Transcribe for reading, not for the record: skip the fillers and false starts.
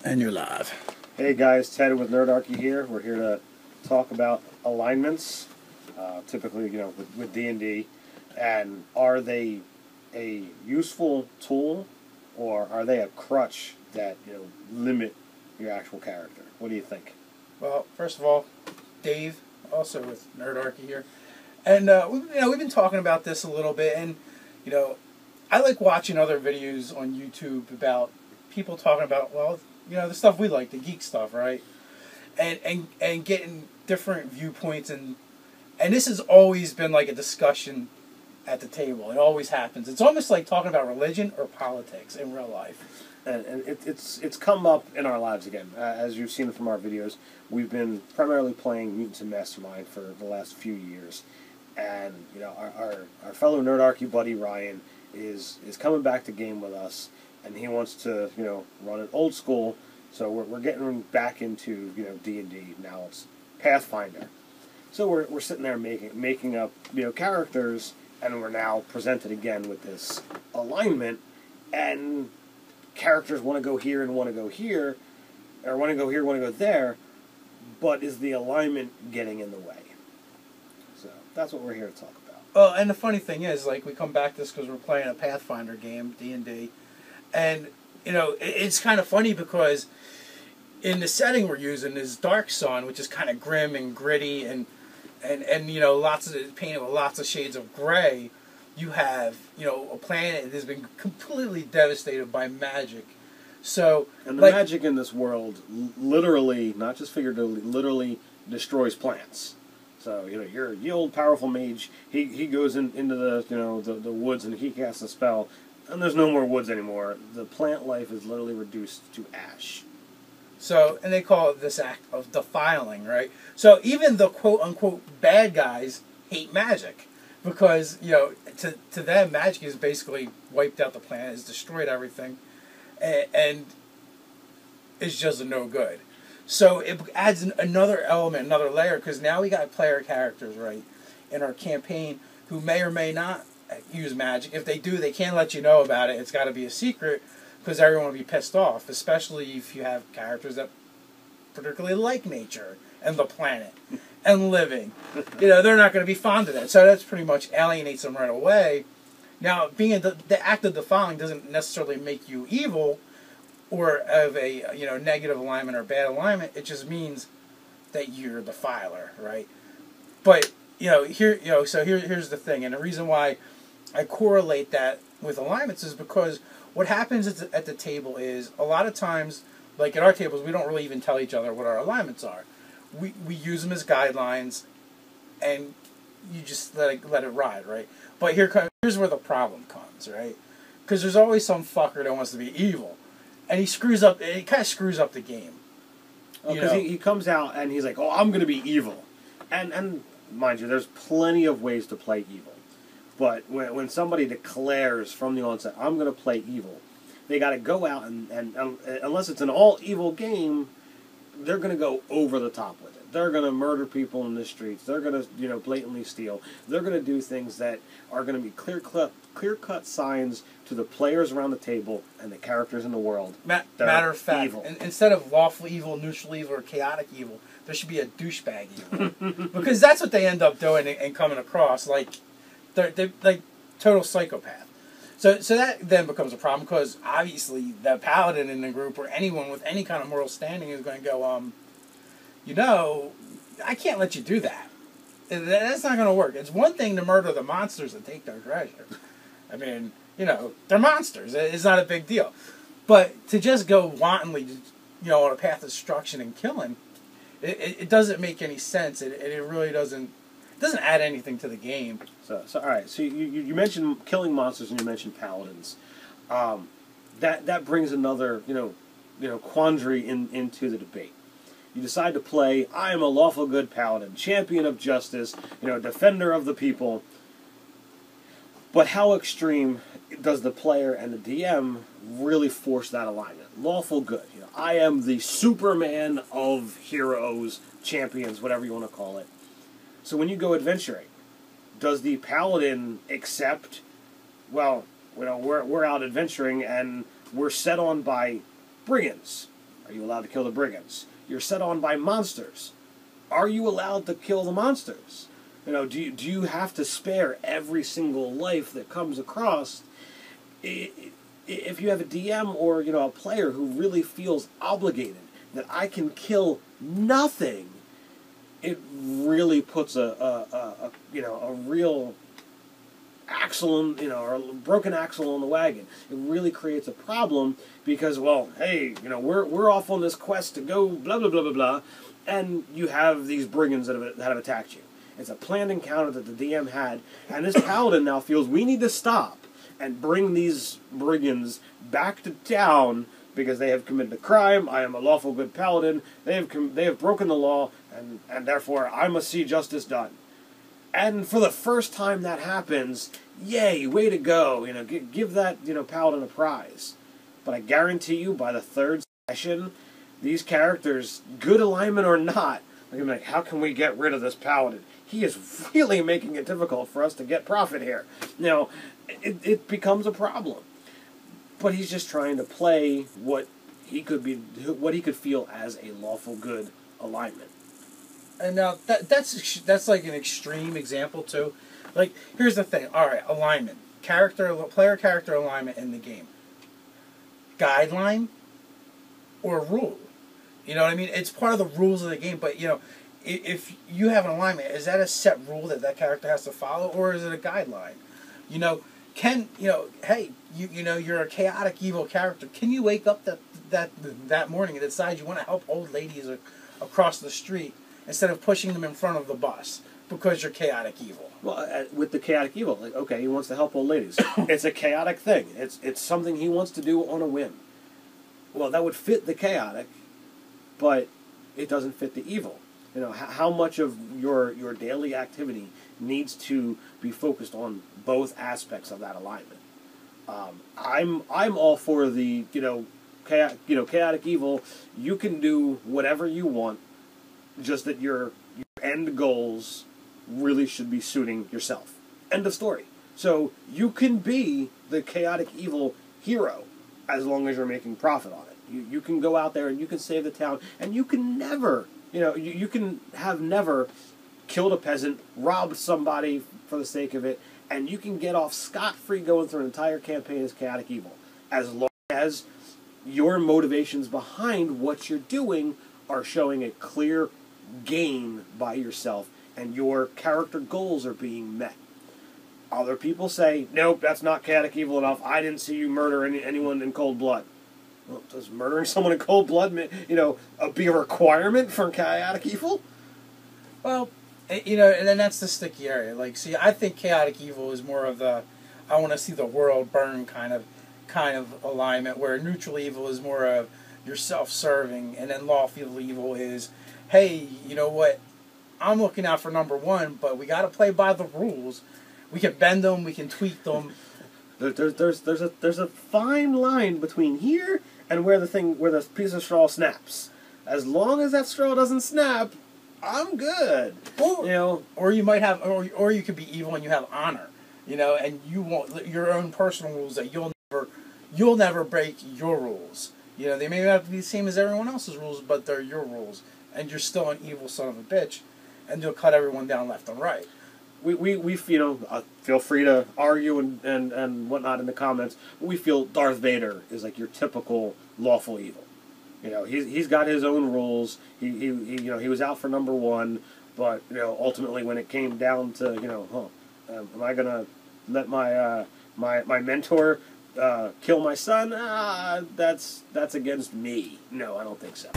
And you're live. Hey guys, Ted with Nerdarchy here. We're here to talk about alignments, typically, with D&D, and are they a useful tool, or are they a crutch that limit your actual character? What do you think? Well, first of all, Dave, also with Nerdarchy here, and we've been talking about this a little bit, and I like watching other videos on YouTube about people talking about the stuff we like, the geek stuff, right? And getting different viewpoints, and this has always been like a discussion at the table. It always happens. It's almost like talking about religion or politics in real life. And it's come up in our lives again. As you've seen from our videos, we've been primarily playing Mutants and Mastermind for the last few years. And our fellow Nerdarchy buddy Ryan is coming back to game with us, and he wants to run it old school. So we're getting back into D&D now. It's Pathfinder. So we're sitting there making up characters, and we're now presented again with this alignment, and characters want to go here and want to go here, or want to go here, want to go there, but is the alignment getting in the way? So that's what we're here to talk about. Well, and the funny thing is, we come back to this because we're playing a Pathfinder game, D&D, and it's kind of funny because in the setting we're using is Dark Sun, which is kind of grim and gritty, and lots of painted with lots of shades of gray. You have a planet that has been completely devastated by magic. So and the magic in this world literally, not just figuratively, literally destroys plants. So your old powerful mage, he goes into the woods and he casts a spell, and there's no more woods anymore. The plant life is literally reduced to ash. So, and they call it this act of defiling, right? So even the quote-unquote bad guys hate magic because, to them, magic has basically wiped out the planet, has destroyed everything, and it's just a no good. So it adds another element, another layer, because now we got player characters, right, in our campaign who may or may not use magic. If they do, they can't let you know about it. It's got to be a secret because everyone will be pissed off, especially if you have characters that particularly like nature and the planet and living. They're not going to be fond of that. So that's pretty much alienates them right away. Now, being the act of defiling doesn't necessarily make you evil or of a negative alignment or bad alignment. It just means that you're a defiler, right? But here's the thing, and the reason why I correlate that with alignments is because what happens at the table is a lot of times, like at our tables, we don't really even tell each other what our alignments are. We use them as guidelines, and you just let it ride, right? But here's where the problem comes, right? Because there's always some fucker that wants to be evil, and he kind of screws up the game. Because he comes out and he's like, "Oh, I'm going to be evil," and mind you, there's plenty of ways to play evil. But when somebody declares from the onset, "I'm going to play evil," they got to go out and unless it's an all evil game, they're going to go over the top with it. They're going to murder people in the streets. They're going to blatantly steal. They're going to do things that are going to be clear-cut signs to the players around the table and the characters in the world. Matter of fact, evil. Instead of lawful evil, neutral evil, or chaotic evil, there should be a douchebag evil. Because that's what they end up doing and coming across. They're like total psychopath. So that then becomes a problem because obviously the paladin in the group or anyone with any kind of moral standing is going to go, I can't let you do that. That's not going to work. It's one thing to murder the monsters and take their treasure. I mean, they're monsters. It's not a big deal. But to just go wantonly, on a path of destruction and killing, it doesn't make any sense. It really doesn't. It doesn't add anything to the game. So all right. So you mentioned killing monsters and you mentioned paladins. That brings another quandary into the debate. You decide to play. I am a lawful good paladin, champion of justice, defender of the people. But how extreme does the player and the DM really force that alignment? Lawful good. I am the Superman of heroes, champions, whatever you want to call it. So when you go adventuring, does the paladin accept, we're out adventuring and we're set on by brigands, Are you allowed to kill the brigands? You're set on by monsters. Are you allowed to kill the monsters? You know, do you have to spare every single life that comes across? If you have a DM or, you know, a player who really feels obligated that I can kill nothing, it really puts a real axle, or a broken axle on the wagon. It really creates a problem because, well, hey, you know, we're off on this quest to go blah blah blah blah blah, and you have these brigands that have attacked you. It's a planned encounter that the DM had, and this paladin now feels we need to stop and bring these brigands back to town because they have committed a crime. I am a lawful good paladin. They have broken the law, and therefore I must see justice done. And for the first time that happens, yay, way to go! You know, give that paladin a prize. But I guarantee you, by the third session, these characters, good alignment or not, they're gonna be like, how can we get rid of this paladin? He is really making it difficult for us to get profit here. You know, it becomes a problem. But he's just trying to play what he could feel as a lawful good alignment. And now that's like an extreme example too. Like, here's the thing. All right, alignment, player character alignment in the game. Guideline or rule. You know what I mean? It's part of the rules of the game. But you know, if you have an alignment, is that a set rule that character has to follow, or is it a guideline? You know, hey, you're a chaotic evil character. Can you wake up that morning and decide you want to help old ladies across the street instead of pushing them in front of the bus because you're chaotic evil? Well, with the chaotic evil, like, okay, he wants to help old ladies. It's a chaotic thing. It's something he wants to do on a whim. Well, that would fit the chaotic, but it doesn't fit the evil. You know, how much of your daily activity needs to be focused on both aspects of that alignment. I'm all for the chaotic evil. You can do whatever you want, just that your end goals really should be suiting yourself. End of story. So you can be the chaotic evil hero as long as you're making profit on it. You can go out there and you can save the town, and you can never, you can have never killed a peasant, robbed somebody for the sake of it, and you can get off scot-free going through an entire campaign as chaotic evil, as long as your motivations behind what you're doing are showing a clear gain by yourself and your character goals are being met. Other people say, nope, that's not chaotic evil enough. I didn't see you murder anyone in cold blood. Well, does murdering someone in cold blood, be a requirement for chaotic evil? Well, and then that's the sticky area. Like, see, I think chaotic evil is more of the I want to see the world burn kind of alignment, where neutral evil is more of you're self-serving, and then lawful evil is, hey, you know what? I'm looking out for number one, but we got to play by the rules. We can bend them, we can tweak them. There's a fine line between here and where the piece of straw snaps. As long as that straw doesn't snap, I'm good. Or you might have, or you could be evil and you have honor, and you want your own personal rules that you'll never break your rules. They may not have to be the same as everyone else's rules, but they're your rules, and you're still an evil son of a bitch, and you'll cut everyone down left and right. We feel free to argue and whatnot in the comments. We feel Darth Vader is like your typical lawful evil. He's got his own rules. He was out for number one, but ultimately when it came down to am I gonna let my mentor kill my son? That's against me. No, I don't think so.